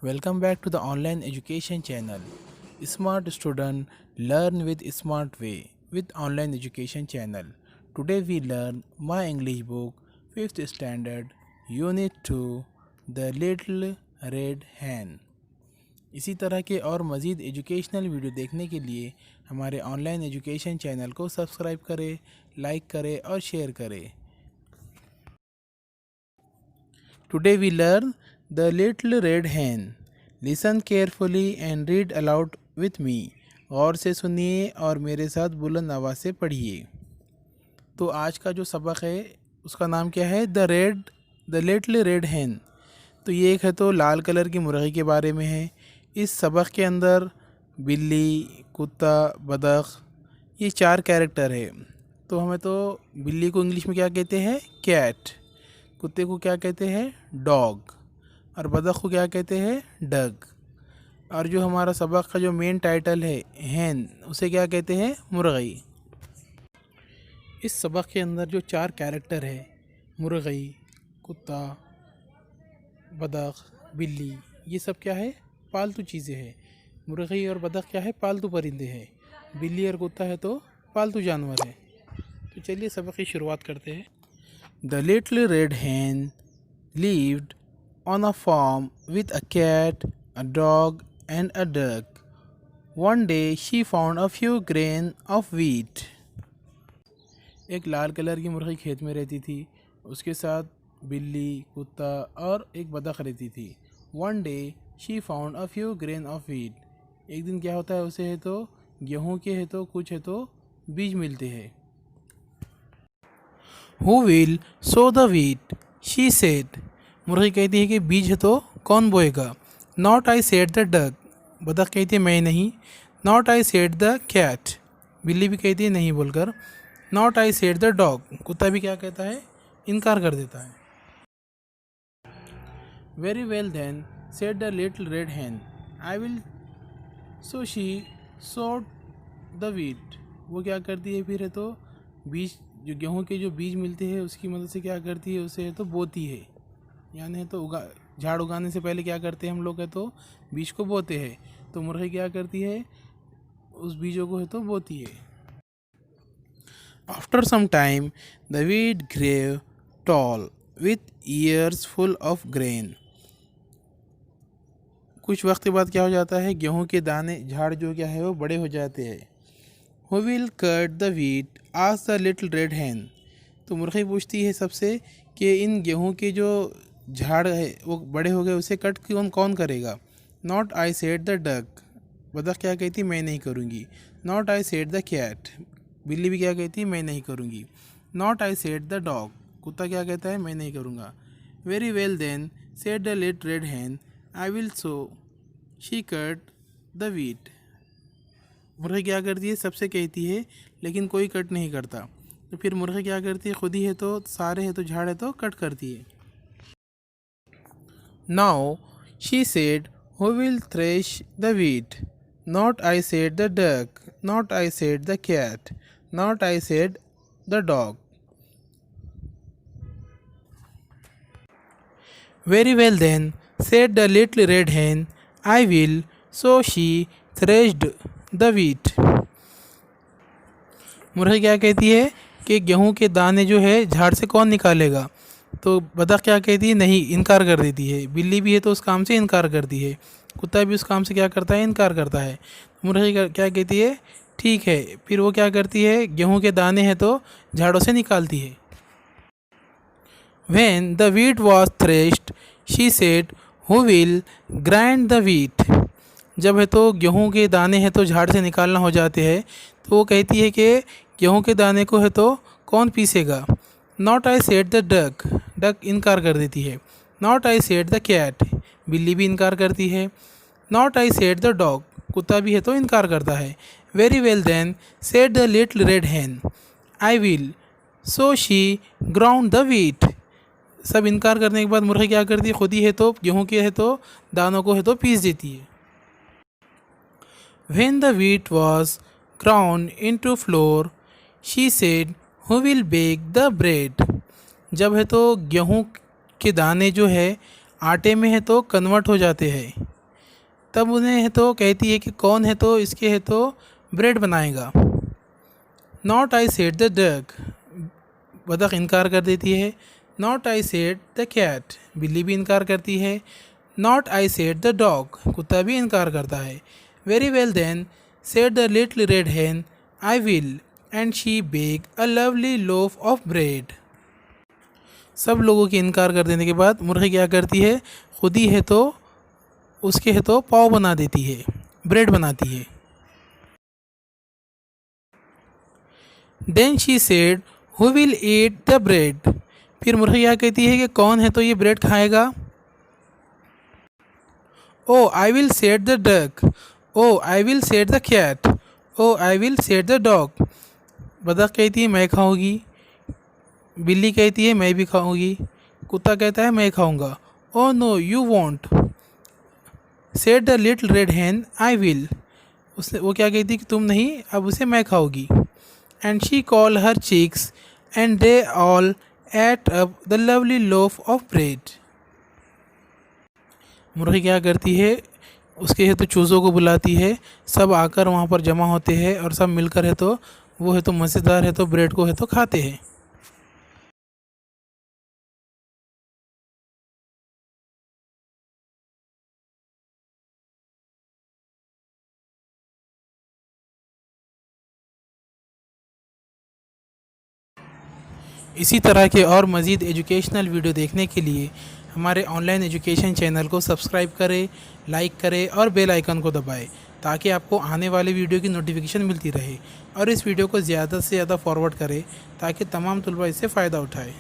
Welcome back to the online education channel. Smart student learn with smart way with online education channel. Today we learn my English book 5th standard unit 2 The Little Red Hen. इसी तरह के और मज़ीद educational video देखने के लिए हमारे online education channel को सब्सक्राइब करें, लाइक करें और शेयर करें. Today we learn The Little Red Hen. Listen carefully and read aloud with me. गौर से सुनिए और मेरे साथ बुलंद आवाज़ से पढ़िए. तो आज का जो सबक है उसका नाम क्या है? द लिटिल रेड हैन. तो ये एक है तो लाल कलर की मुर्गी के बारे में है. इस सबक के अंदर बिल्ली, कुत्ता, बदख ये 4 कैरेक्टर है. तो हमें तो बिल्ली को इंग्लिश में क्या कहते हैं? कैट. कुत्ते को क्या कहते हैं? डॉग. और बदख को क्या कहते हैं? डग. और जो हमारा सबक का जो मेन टाइटल है हैन, उसे क्या कहते हैं? मुर्गी. इस सबक के अंदर जो 4 कैरेक्टर है मुर्गी, कुत्ता, बदख, बिल्ली, ये सब क्या है? पालतू चीज़ें हैं. मुर्गी और बदख क्या है? पालतू परिंदे हैं. बिल्ली और कुत्ता है तो पालतू जानवर है. तो चलिए सबक की शुरुआत करते हैं. The little red hen lived on a farm with a cat, a dog, and a duck. One day she found a few grains of wheat. एक लाल कलर की मुर्गी खेत में रहती थी. उसके साथ बिल्ली, कुत्ता और एक बतख रहती थी. One day she found a few grains of wheat. एक दिन क्या होता है, उसे है तो गेहूँ के है तो कुछ है तो बीज मिलते हैं. Who will sow the wheat? She said. मुर्गी कहती है कि बीज है तो कौन बोएगा? Not I said the duck. बतख कहती है मैं नहीं. Not I said the cat. बिल्ली भी कहती है नहीं बोलकर. Not I said the dog. कुत्ता भी क्या कहता है? इनकार कर देता है. Very well then, said the little red hen. I will. So she sowed the wheat. वो क्या करती है फिर है तो बीज, जो गेहूँ के जो बीज मिलते हैं उसकी मदद से क्या करती है, उसे है तो बोती है. यानी है तो झाड़ उगाने से पहले क्या करते हैं हम लोग है तो बीज को बोते हैं. तो मुर्गी क्या करती है? उस बीजों को है तो बोती है. After some time the wheat grew tall with ears full of grain. कुछ वक्त के बाद क्या हो जाता है? गेहूँ के दाने, झाड़ जो क्या है वो बड़े हो जाते हैं. Who will cut the wheat? asked the little red hen. तो मुर्गी पूछती है सबसे कि इन गेहूं के जो झाड़ है वो बड़े हो गए, उसे कट कौन करेगा? Not I said the duck. बतख क्या कहती? मैं नहीं करूँगी. Not I said the cat. बिल्ली भी क्या कहती? मैं नहीं करूँगी. Not I said the dog. कुत्ता क्या कहता है? मैं नहीं करूँगा. Very well then, said the little red hen. I will sow. She cut the wheat. मुर्गी क्या करती है? सबसे कहती है लेकिन कोई कट नहीं करता. तो फिर मुर्गी क्या करती है? खुद ही है तो सारे है तो झाड़ है तो कट करती है. Now she said, who will thresh the wheat? Not I said the duck. Not I said the cat. Not I said the dog. Very well then, said the little red hen. I will. So she threshed the wheat. मुर्गी क्या कहती है कि गेहूं के दाने जो है झाड़ से कौन निकालेगा? तो बतख क्या कहती है? नहीं, इनकार कर देती है. बिल्ली भी है तो उस काम से इनकार करती है. कुत्ता भी उस काम से क्या करता है? इनकार करता है. मुर्गी क्या कहती है? ठीक है. फिर वो क्या करती है? गेहूं के दाने हैं तो झाड़ों से निकालती है. When the wheat was threshed, she said, who will grind the wheat? जब है तो गेहूं के दाने हैं तो झाड़ से निकालना हो जाते हैं, तो वो कहती है कि गेहूं के दाने को है तो कौन पीसेगा? Not I said the duck. Duck इनकार कर देती है. Not I said the cat. बिल्ली भी इनकार करती है. Not I said the dog. कुत्ता भी है तो इनकार करता है. Very well then, said the little red hen. I will. So she ground the wheat. सब इनकार करने के बाद मुर्गी क्या करती है? खुद ही है तो गेहूं के है तो दानों को है तो पीस देती है. When the wheat was ground into flour, she said, who will bake the bread? जब है तो गेहूं के दाने जो है आटे में है तो कन्वर्ट हो जाते हैं. तब उन्हें है तो कहती है कि कौन है तो इसके है तो ब्रेड बनाएगा। Not I said the duck, बतख इनकार कर देती है। Not I said the cat, बिल्ली भी इनकार करती है। Not I said the dog, कुत्ता भी इनकार करता है। Very well then said the little red hen, I will, and she bake a lovely loaf of bread. सब लोगों के इनकार कर देने के बाद मुर्गी क्या करती है, खुद ही है तो उसके है तो पाव बना देती है, ब्रेड बनाती है। Then she said who will eat the bread, फिर मुर्गी क्या कहती है कि कौन है तो ये ब्रेड खाएगा। Oh I will said the duck, oh I will said the cat, oh I will said the dog, बतख कहती है मैं खाऊंगी, बिल्ली कहती है मैं भी खाऊंगी, कुत्ता कहता है मैं खाऊंगा। Oh no you won't said the little red hen, I will, उसने वो क्या कहती कि तुम नहीं, अब उसे मैं खाऊंगी। And she call her cheeks and they all at up the lovely loaf of bread. मुर्गी क्या करती है, उसके है तो चूज़ों को बुलाती है, सब आकर वहाँ पर जमा होते हैं और सब मिलकर है तो वो है तो मज़ेदार है तो ब्रेड को है तो खाते हैं। इसी तरह के और मज़ीद एजुकेशनल वीडियो देखने के लिए हमारे ऑनलाइन एजुकेशन चैनल को सब्सक्राइब करें, लाइक करें और बेल आइकन को दबाएं ताकि आपको आने वाले वीडियो की नोटिफिकेशन मिलती रहे। और इस वीडियो को ज़्यादा से ज़्यादा फॉरवर्ड करें ताकि तमाम तलबा इससे फ़ायदा उठाएं।